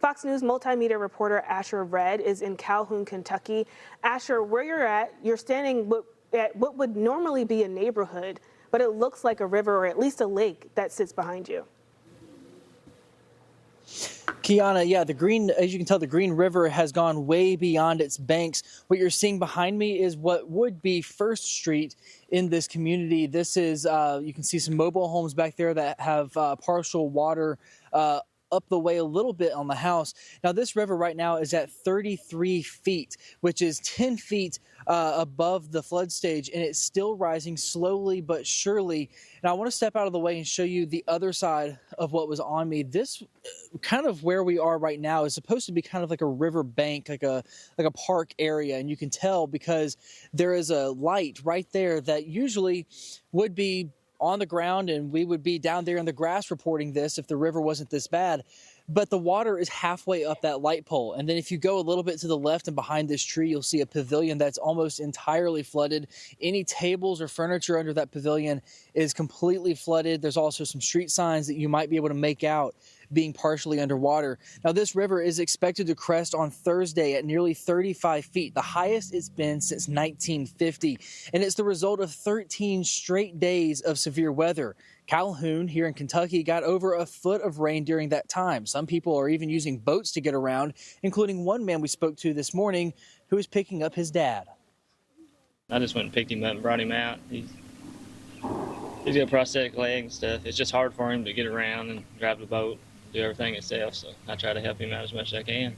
Fox News multimedia reporter Asher Red is in Calhoun, Kentucky. Asher, where you're at, you're standing at what would normally be a neighborhood, but it looks like a river or at least a lake that sits behind you. Kiana, yeah, as you can tell, the Green River has gone way beyond its banks. What you're seeing behind me is what would be First Street in this community. This is, you can see some mobile homes back there that have partial water up the way a little bit on the house. Now, this river right now is at 33 feet, which is 10 feet above the flood stage, and it's still rising slowly but surely. Now, I want to step out of the way and show you the other side of what was on me. This kind of where we are right now is supposed to be kind of like a river bank, like a park area, and you can tell because there is a light right there that usually would be on the ground, and we would be down there in the grass reporting this if the river wasn't this bad. But the water is halfway up that light pole. And then if you go a little bit to the left and behind this tree, you'll see a pavilion that's almost entirely flooded. Any tables or furniture under that pavilion is completely flooded. There's also some street signs that you might be able to make out being partially underwater. Now, this river is expected to crest on Thursday at nearly 35 feet, the highest it's been since 1950. And it's the result of 13 straight days of severe weather. Calhoun here in Kentucky got over a foot of rain during that time. Some people are even using boats to get around, including one man we spoke to this morning who is picking up his dad. I just went and picked him up and brought him out. He's got a prosthetic leg and stuff. It's just hard for him to get around and drive the boat, do everything himself, so I try to help him out as much as I can.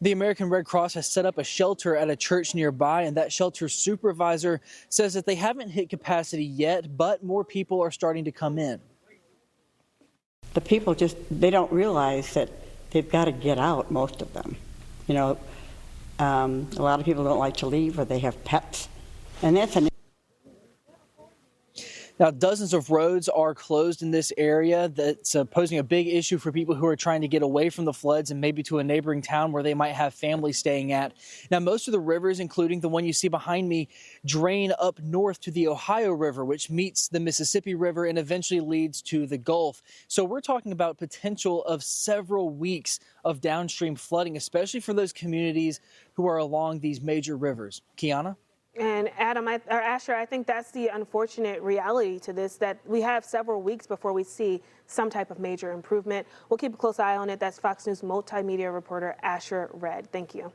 The American Red Cross has set up a shelter at a church nearby, and that shelter supervisor says that they haven't hit capacity yet, but more people are starting to come in. The people they don't realize that they've got to get out, most of them. You know, a lot of people don't like to leave, or they have pets, and that's an Now, dozens of roads are closed in this area. That's posing a big issue for people who are trying to get away from the floods and maybe to a neighboring town where they might have family staying at. Now, most of the rivers, including the one you see behind me, drain up north to the Ohio River, which meets the Mississippi River and eventually leads to the Gulf. So we're talking about potential of several weeks of downstream flooding, especially for those communities who are along these major rivers. Kiana? And Adam, or Asher, I think that's the unfortunate reality to this, that we have several weeks before we see some type of major improvement. We'll keep a close eye on it. That's Fox News multimedia reporter Asher Red. Thank you.